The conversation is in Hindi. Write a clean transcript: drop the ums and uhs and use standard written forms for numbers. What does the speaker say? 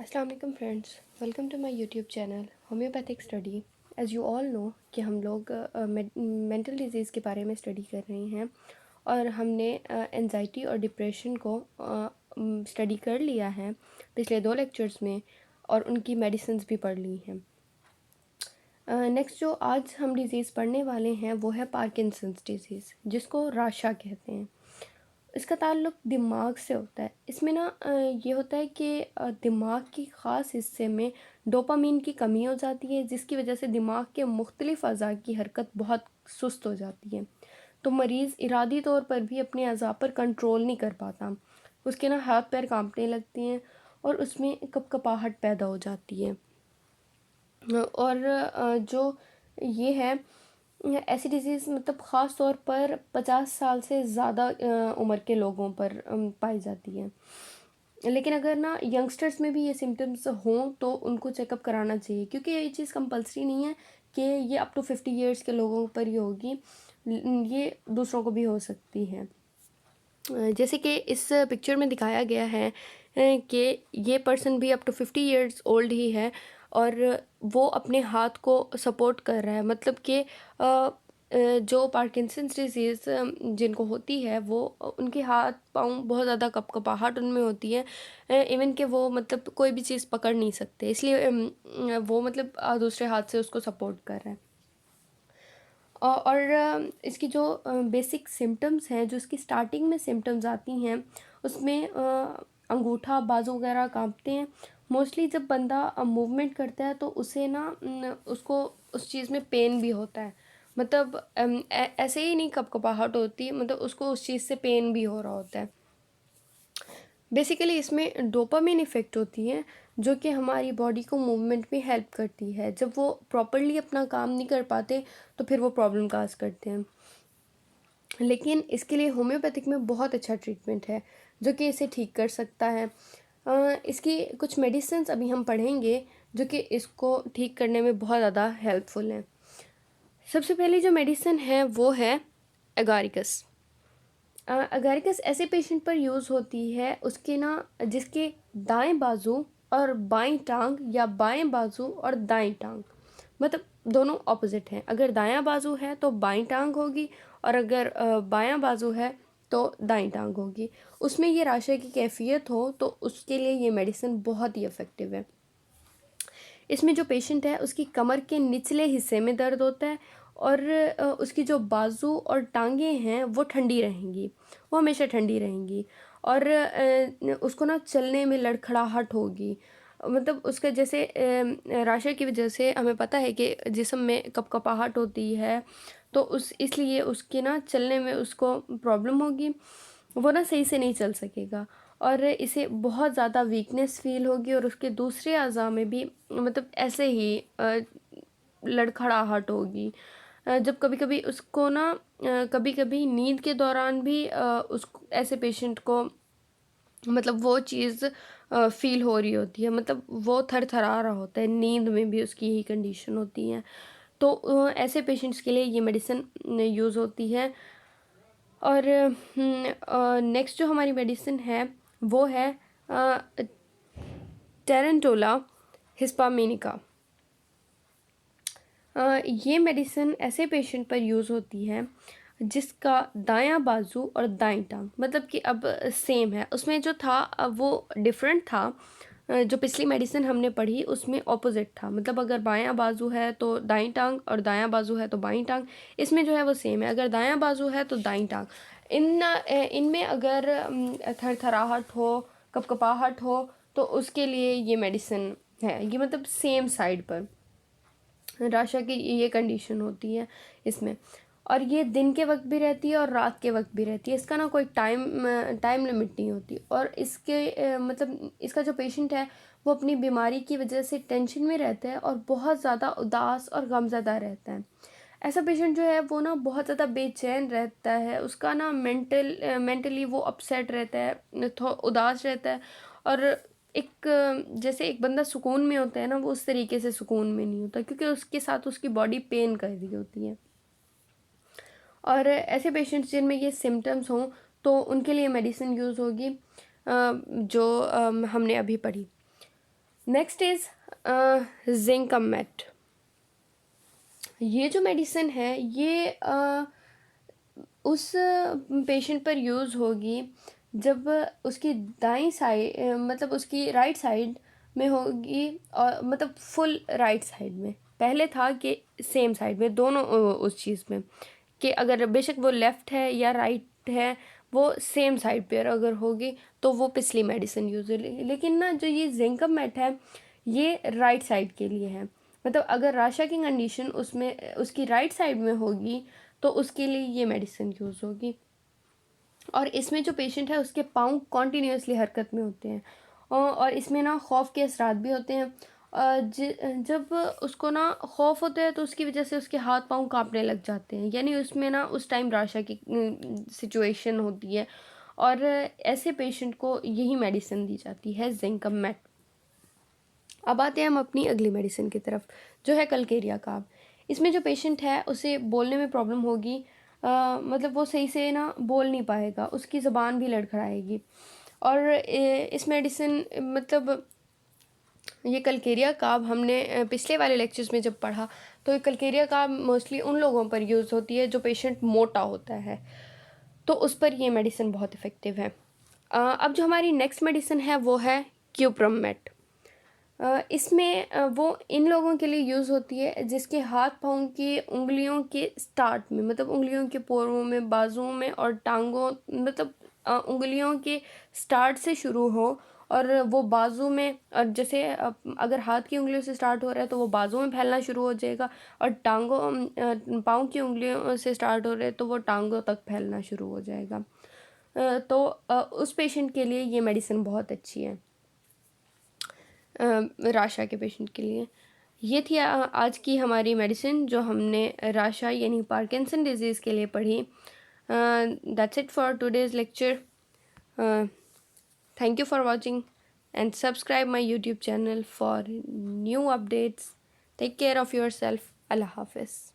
अस्सलाम वालेकुम friends, welcome to my YouTube channel homeopathic study. As you all know कि हम लोग मेंटल डिजीज़ के बारे में स्टडी कर रहे हैं और हमने एंजाइटी और डिप्रेशन को स्टडी कर लिया है पिछले 2 लेक्चर्स में और उनकी मेडिसिन्स भी पढ़ ली हैं। नेक्स्ट जो आज हम डिज़ीज़ पढ़ने वाले हैं वो है पार्किंसंस डिज़ीज़, जिसको राशा कहते हैं। इसका ताल्लुक दिमाग से होता है। इसमें ना ये होता है कि दिमाग की ख़ास हिस्से में डोपामीन की कमी हो जाती है, जिसकी वजह से दिमाग के मुख्तलिफ़ अज़ा की हरकत बहुत सुस्त हो जाती है। तो मरीज़ इरादी तौर पर भी अपने अज़ा पर कंट्रोल नहीं कर पाता। उसके ना हाथ पैर कांपने लगते हैं और उसमें कपकपाहट पैदा हो जाती है। और जो ये है ऐसी डिज़ीज़ मतलब ख़ास तौर पर 50 साल से ज़्यादा उम्र के लोगों पर पाई जाती है। लेकिन अगर ना यंगस्टर्स में भी ये सिम्टम्स हों तो उनको चेकअप कराना चाहिए, क्योंकि ये चीज़ कंपल्सरी नहीं है कि ये अप टू 50 इयर्स के लोगों पर ही होगी, ये दूसरों को भी हो सकती है। जैसे कि इस पिक्चर में दिखाया गया है कि ये पर्सन भी अप टू 50 इयर्स ओल्ड ही है और वो अपने हाथ को सपोर्ट कर रहा है। मतलब कि जो पार्किंसंस डिजीज़ जिनको होती है वो उनके हाथ पाँव बहुत ज़्यादा कपकपाहट उनमें होती है। इवन कि वो मतलब कोई भी चीज़ पकड़ नहीं सकते, इसलिए वो मतलब दूसरे हाथ से उसको सपोर्ट कर रहा है। और इसकी जो बेसिक सिम्टम्स हैं, जो इसकी स्टार्टिंग में सिम्टम्स आती हैं, उसमें अंगूठा बाजू वगैरह कांपते हैं। मोस्टली जब बंदा मूवमेंट करता है तो उसे ना उसको उस चीज़ में पेन भी होता है। मतलब ऐसे ही नहीं कपकपाहट होती, मतलब उसको उस चीज़ से पेन भी हो रहा होता है। बेसिकली इसमें डोपामिन इफ़ेक्ट होती है जो कि हमारी बॉडी को मूवमेंट में हेल्प करती है। जब वो प्रॉपर्ली अपना काम नहीं कर पाते तो फिर वो प्रॉब्लम काज करते हैं। लेकिन इसके लिए होम्योपैथिक में बहुत अच्छा ट्रीटमेंट है जो कि इसे ठीक कर सकता है। इसकी कुछ मेडिसिन्स अभी हम पढ़ेंगे जो कि इसको ठीक करने में बहुत ज़्यादा हेल्पफुल हैं। सबसे पहली जो मेडिसिन है वो है एगारिकस। अगारिकस ऐसे पेशेंट पर यूज़ होती है उसके ना जिसके दाएं बाजू और बाएं टांग या बाएं बाजू और दाएं टांग मतलब दोनों ऑपोजिट हैं। अगर दायां बाजू है तो बाएं टांग होगी और अगर बायां बाजू है तो दाएं टांग होगी। उसमें ये राशा की कैफियत हो तो उसके लिए ये मेडिसिन बहुत ही इफ़ेक्टिव है। इसमें जो पेशेंट है उसकी कमर के निचले हिस्से में दर्द होता है और उसकी जो बाजू और टांगें हैं वो ठंडी रहेंगी, वो हमेशा ठंडी रहेंगी और उसको ना चलने में लड़खड़ाहट होगी। मतलब उसका जैसे राशा की वजह से हमें पता है कि जिस्म में कपकपाहट होती है, तो उस इसलिए उसके ना चलने में उसको प्रॉब्लम होगी, वो ना सही से नहीं चल सकेगा और इसे बहुत ज़्यादा वीकनेस फील होगी और उसके दूसरे अज़ा में भी मतलब ऐसे ही लड़खड़ाहट होगी। जब कभी कभी उसको ना कभी कभी नींद के दौरान भी उस ऐसे पेशेंट को मतलब वो चीज़ फील हो रही होती है, मतलब वो थरथरा रहा होता है, नींद में भी उसकी यही कंडीशन होती है। तो ऐसे पेशेंट्स के लिए ये मेडिसिन यूज़ होती है। और नेक्स्ट जो हमारी मेडिसिन है वो है टेरेंटोला हिस्पामेनिका। ये मेडिसिन ऐसे पेशेंट पर यूज़ होती है जिसका दायां बाजू और दाईं टांग मतलब कि अब सेम है। उसमें जो था वो डिफरेंट था। जो पिछली मेडिसिन हमने पढ़ी उसमें ऑपोजिट था, मतलब अगर बायां बाजू है तो दाईं टांग और दायां बाजू है तो बाईं टांग। इसमें जो है वो सेम है, अगर दायां बाजू है तो दाईं टांग। इनमें अगर थरथराहट हो, कपकपाहट हो तो उसके लिए ये मेडिसिन है। ये मतलब सेम साइड पर राशा की ये कंडीशन होती है इसमें, और ये दिन के वक्त भी रहती है और रात के वक्त भी रहती है। इसका ना कोई टाइम लिमिट नहीं होती। और इसके मतलब इसका जो पेशेंट है वो अपनी बीमारी की वजह से टेंशन में रहता है और बहुत ज़्यादा उदास और गमज़दा रहता है। ऐसा पेशेंट जो है वो ना बहुत ज़्यादा बेचैन रहता है, उसका ना मेंटली वो अपसेट रहता है, उदास रहता है और एक जैसे एक बंदा सुकून में होता है ना, वो उस तरीके से सुकून में नहीं होता क्योंकि उसके साथ उसकी बॉडी पेन कर रही होती है। और ऐसे पेशेंट्स जिनमें ये सिम्टम्स हों तो उनके लिए मेडिसिन यूज़ होगी जो हमने अभी पढ़ी। नेक्स्ट इज़ जिंकमेट। ये जो मेडिसिन है ये उस पेशेंट पर यूज़ होगी जब उसकी दाईं साइड मतलब उसकी राइट साइड में होगी, और मतलब फुल राइट साइड में। पहले था कि सेम साइड में दोनों उस चीज़ में, कि अगर बेशक वो लेफ़्ट है या राइट है, वो सेम साइड पर अगर होगी तो वो पिछली मेडिसिन यूज़ होगी। लेकिन ना जो ये जिंकमेट है ये राइट साइड के लिए है। मतलब अगर राशा की कंडीशन उसमें उसकी राइट साइड में होगी तो उसके लिए ये मेडिसिन यूज़ होगी। और इसमें जो पेशेंट है उसके पाँव कॉन्टीन्यूसली हरकत में होते हैं, और इसमें ना खौफ के असरात भी होते हैं। जब उसको ना खौफ होता है तो उसकी वजह से उसके हाथ पाँव कांपने लग जाते हैं, यानी उसमें ना उस टाइम राशा की सिचुएशन होती है, और ऐसे पेशेंट को यही मेडिसिन दी जाती है, जिंकमेट। अब आते हैं हम अपनी अगली मेडिसिन की तरफ, जो है कलकेरिया काब। इसमें जो पेशेंट है उसे बोलने में प्रॉब्लम होगी, मतलब वो सही से ना बोल नहीं पाएगा, उसकी ज़बान भी लड़खड़ाएगी। और इस मेडिसिन मतलब ये कलकेरिया काब हमने पिछले वाले लेक्चर्स में जब पढ़ा, तो ये कलकेरिया काब मोस्टली उन लोगों पर यूज़ होती है जो पेशेंट मोटा होता है, तो उस पर ये मेडिसिन बहुत इफ़ेक्टिव है। अब जो हमारी नेक्स्ट मेडिसिन है वो है क्यूप्रमेट। इसमें वो इन लोगों के लिए यूज़ होती है जिसके हाथ पाँव की उंगलियों के स्टार्ट में, मतलब उंगलियों के पोरों में, बाजुओं में और टांगों, मतलब उंगलियों के स्टार्ट से शुरू हो, और वो बाजू में, और जैसे अगर हाथ की उंगलियों से स्टार्ट हो रहा है तो वो बाजुओं में फैलना शुरू हो जाएगा, और पाँव की उंगलियों से स्टार्ट हो रहे हैं तो वो टांगों तक फैलना शुरू हो जाएगा। तो उस पेशेंट के लिए ये मेडिसिन बहुत अच्छी है, राशा के पेशेंट के लिए। ये थी आज की हमारी मेडिसिन जो हमने राशा यानी पार्किंसन डिजीज़ के लिए पढ़ी। That's it for today's lecture. Thank you for watching and subscribe my YouTube channel for new updates. Take care of yourself. अल्लाह हाफिज़।